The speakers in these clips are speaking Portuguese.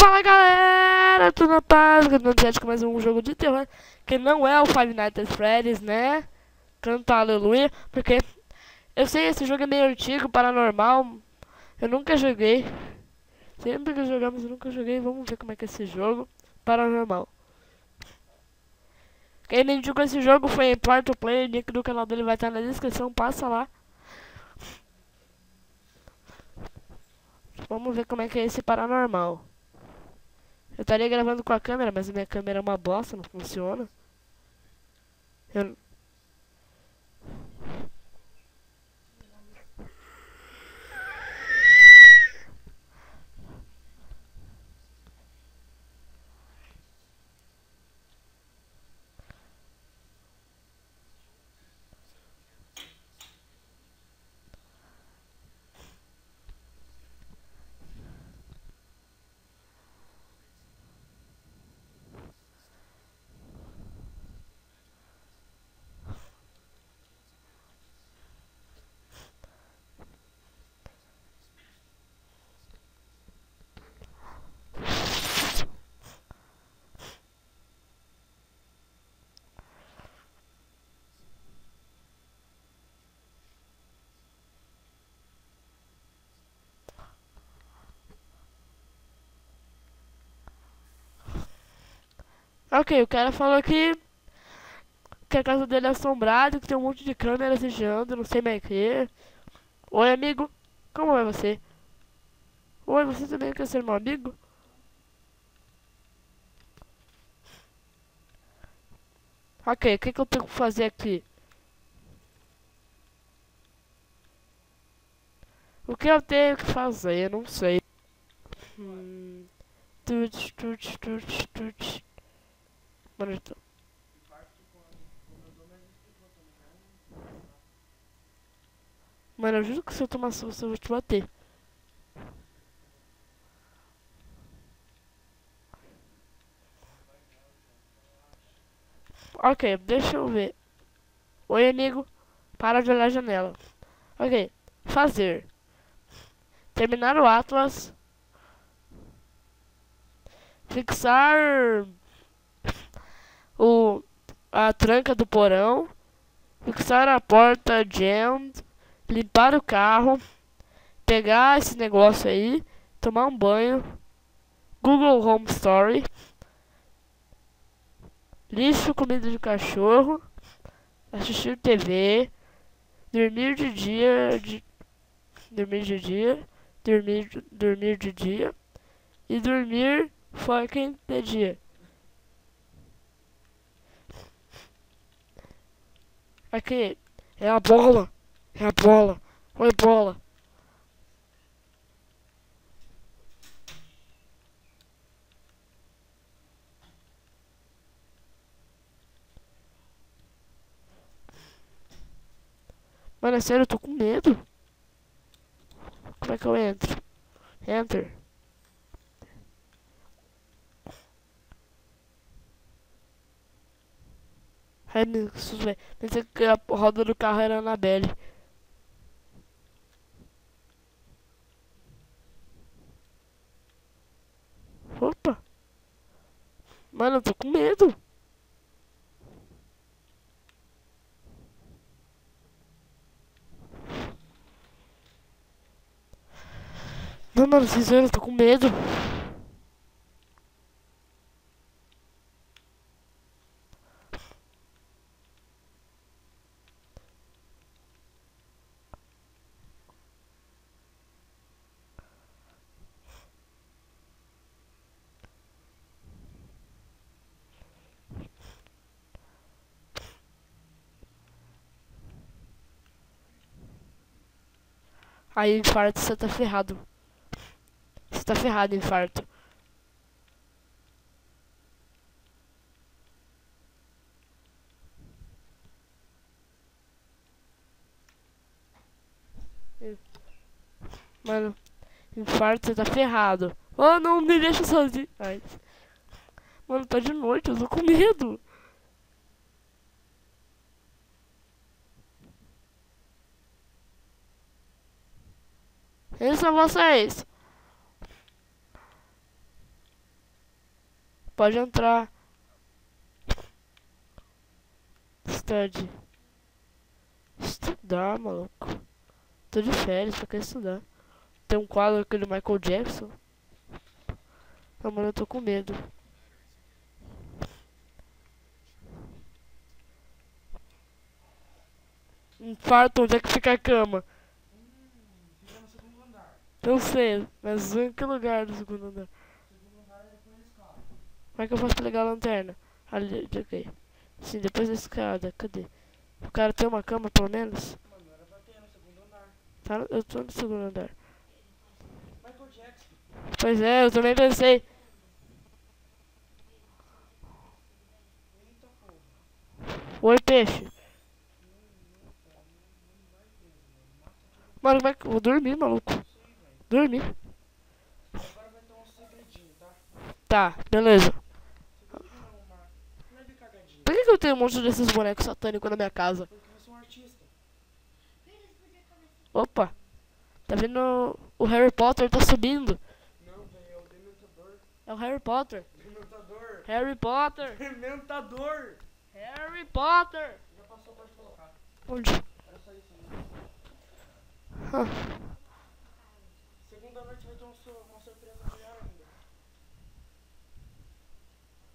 Fala galera, tudo na paz, com mais um jogo de terror, que não é o Five Nights at Freddy's, né? Canta aleluia, porque eu sei esse jogo é meio antigo, paranormal, eu nunca joguei. Sempre que jogamos eu nunca joguei, vamos ver como é que é esse jogo, paranormal. Quem me indicou esse jogo foi Porto Play, o link do canal dele vai estar na descrição, passa lá. Vamos ver como é que é esse paranormal. Eu estaria gravando com a câmera, mas a minha câmera é uma bosta, não funciona. Eu... Ok, o cara falou que a casa dele é assombrada, que tem um monte de câmeras vigiando, não sei mais o que. Oi, amigo, como é você? Oi, você também quer ser meu amigo? Ok, o que eu tenho que fazer aqui? O que eu tenho que fazer? Eu não sei. Hum... Tut. Mano, Mano, eu juro que se eu tomar susto eu vou te bater. Ok, deixa eu ver. Oi, amigo. Para de olhar a janela. Ok, fazer. Terminar o Atlas. Fixar o, a tranca do porão. Fixar a porta jammed. Limpar o carro. Pegar esse negócio aí. Tomar um banho. Google Home Story. Lixo comida de cachorro. Assistir TV. Dormir de dia. Dormir de dia. Dormir de dia. E dormir fucking de dia. Aqui. É a bola. É a bola. Oi, bola. Mano, é sério, eu tô com medo. Como é que eu entro? Enter. Ai, meu Deus, velho. Pensei que a roda do carro era a Annabelle. Opa. Mano, eu tô com medo. Não, mano, sincero, eu tô com medo. Aí, infarto, você tá ferrado. Você tá ferrado, infarto. Mano, infarto, você tá ferrado. Oh, não me deixa sozinho. Ai. Mano, tá de noite, eu tô com medo. Quem são vocês? Pode entrar. Study. Estudar, maluco. Tô de férias, só quero estudar. Tem um quadro aqui do Michael Jackson. Não, mano, eu tô com medo. Infarto, onde é que fica a cama? Fica no segundo andar. Eu sei, mas em que lugar do segundo andar? O segundo andar é depois da escada. Como é que eu posso ligar a lanterna? Ali, joguei. Sim, depois da escada, cadê? O cara tem uma cama, pelo menos? Mano, era pra ter no segundo andar. Tá, eu tô no segundo andar. Michael Jackson. Pois é, eu também pensei. Eita porra. Oi, peixe. Não vai mesmo, mano. Mata todo mundo. Mano, como é que eu vou dormir, maluco? Não sei, velho. Dormir. Agora vai ter um segredinho, tá? Tá, beleza. Segredinho não, uma leve cagadinha. Por que eu tenho um monte desses bonecos satânicos na minha casa? Porque você é um artista. Opa, tá vendo o Harry Potter tá subindo? Não, velho, é o Dementador. É o Harry Potter. Dementador. Harry Potter. Dementador. Harry Potter. Já passou, pode colocar. Onde? Era só isso mesmo. Ah, Segunda noite vai ter uma surpresa melhor ainda.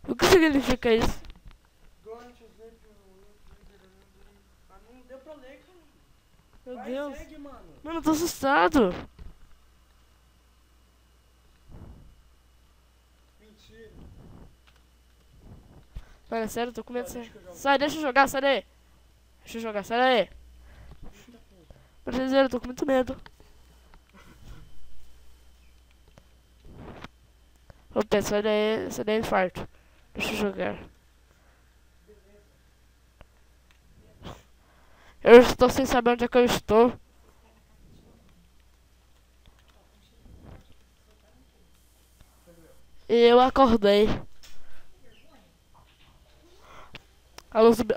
o que significa isso? Going to sleep. Ah, não deu pra ler, cara. Meu Vai, Deus. segue, mano. Mano, eu tô assustado. Mentira. Mano, é sério, eu tô com medo. Ó, deixa que eu jogo. Sai, deixa eu jogar, sai daí. Deixa eu jogar, sai daí. Eita porra. Pra dizer, eu tô com muito medo. Opa, sai daí, infarto. Deixa eu jogar. Eu estou sem saber onde é que eu estou. E eu acordei.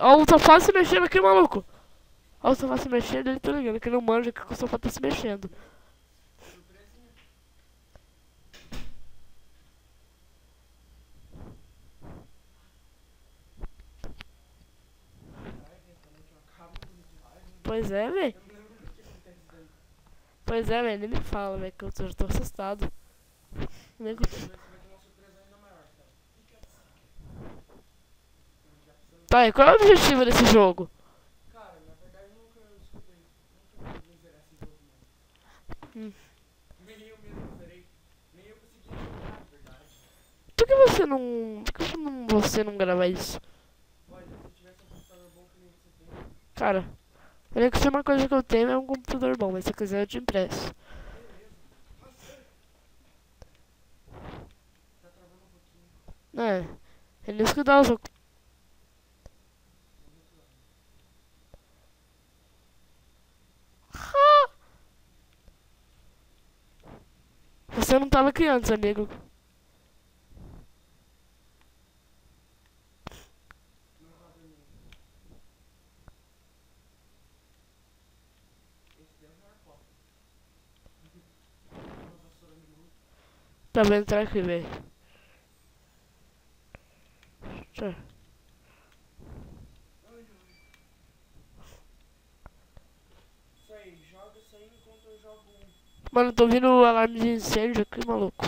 Ó, o sofá se mexendo aqui, maluco. Ó, o sofá se mexendo, ele tá ligando que não manja que o sofá tá se mexendo. Surpresinha. Caralho, velho, também que eu acabo de raiva. Pois é, velho. Eu não lembro do que acontece daí. Pois é, velho, nem me fala, velho, que eu tô assustado. Nem que- Você vai ter uma surpresa ainda maior, cara. Tá, e qual é o objetivo desse jogo? Cara, na verdade eu nunca escutei. Nunca consegui zerar esse jogo, mano. Hum. Nem eu mesmo zerei. Nem eu consegui jogar, na verdade. Por que você não grava isso? Olha, se eu tivesse um computador bom que nem você tem. Cara, a única coisa que eu tenho é um computador bom, mas se você quiser eu te empresto. Beleza. Nossa. Tá travando um pouquinho. É, ele escutar os. Você não tava aqui antes, amigo. Não tá dormindo. Esse daí é o narcótico. Uma vassoura de mão. Tá vendo entrar aqui, velho. Tá. Ai, ai. Isso aí, joga isso aí enquanto eu jogo um. Mano, tô ouvindo o alarme de incêndio aqui, maluco.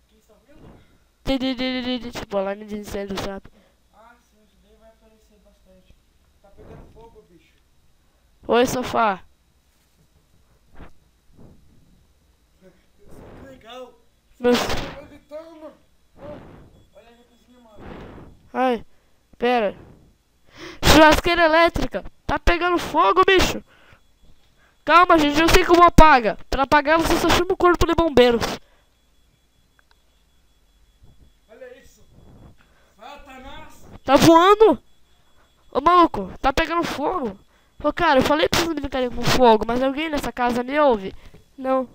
Quem está vendo? Tipo, alarme de incêndio, sabe? Ah, sim, isso daí vai aparecer bastante. Tá pegando fogo, bicho. Oi, sofá. Que legal. Meu... Tá gritando, mano. Olha aí a cozinha, mano. Ai, pera. Churrasqueira elétrica. Tá pegando fogo, bicho. Calma, gente, eu sei como apaga. Pra apagar, você só chama o corpo de bombeiros. Olha isso. Satanás. Tá voando? Ô, maluco, tá pegando fogo. Ô, cara, eu falei pra vocês brincarem com fogo, mas alguém nessa casa me ouve? Não.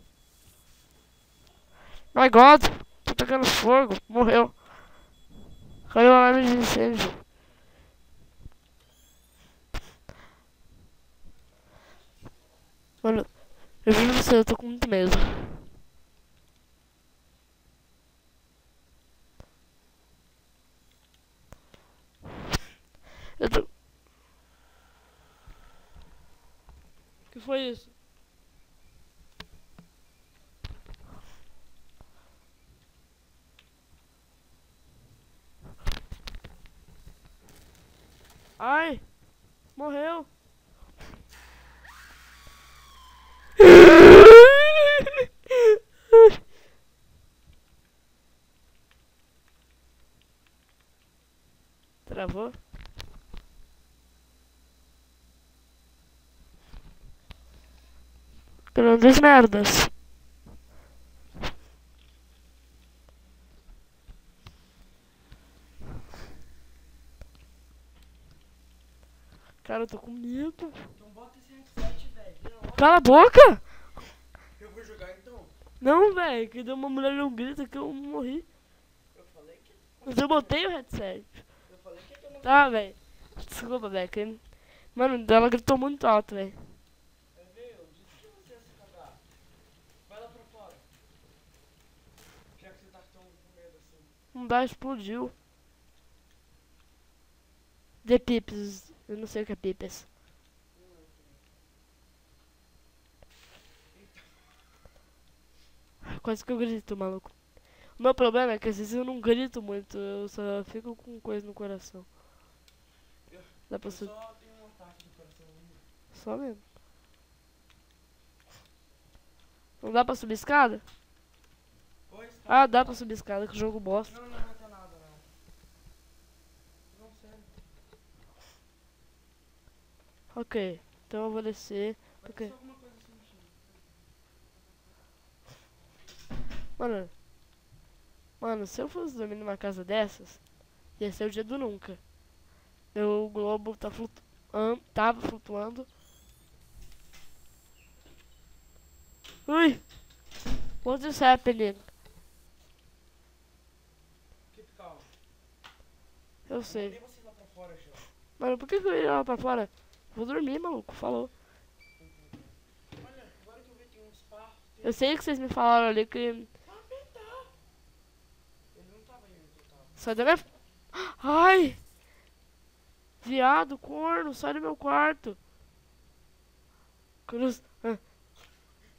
My God, tá pegando fogo. Morreu. Caiu o alarme de incêndio. Mano, eu juro pra você, eu tô com muito medo. foi isso? Ai, morreu. Travou? Grandes merdas. Cara, eu tô com medo. Então bota esse headset, velho. Cala a boca! Eu vou jogar então. Não, velho, que deu uma mulher um grito que eu morri. Eu falei que. Mas eu botei o headset. Eu falei que eu não. Tá, velho. Desculpa, velho. Mano, ela gritou muito alto, velho. É, velho, eu disse que você ia se cagar. Vai lá pra fora. Já que você tá tão com medo assim. Não dá, explodiu. The Pips. Eu não sei o que é Pips. Quase que eu grito, maluco. O meu problema é que às vezes eu não grito muito, eu só fico com coisa no coração. Dá pra Eu subir. só tenho um ataque do coração ainda. Só mesmo. Não dá pra subir escada? Pois tá. Ah, dá pra subir escada, que o jogo bosta. Não, não vai ter nada, não. Não, sério. Ok, então eu vou descer. Vai Porque, ter só alguma coisa assim mexendo. mano, se eu fosse dormir numa casa dessas, ia ser o dia do nunca. O globo tá tava flutuando. Ui! What is happening? Keep calm. Eu sei. Mandei você lá pra fora, João. Mano, por que eu ia lá pra fora? Vou dormir, maluco. Falou. Olha, agora que eu vi tem uns partos. Eu sei que vocês me falaram ali que... Ele não tava aí onde eu tava. Sai da minha... Ai! Viado, corno, sai do meu quarto. Cruz...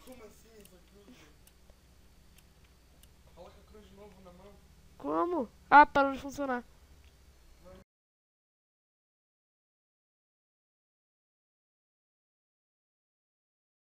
Como assim essa cruz? Velho? Coloca a cruz de novo na mão. Como? Ah, parou de funcionar.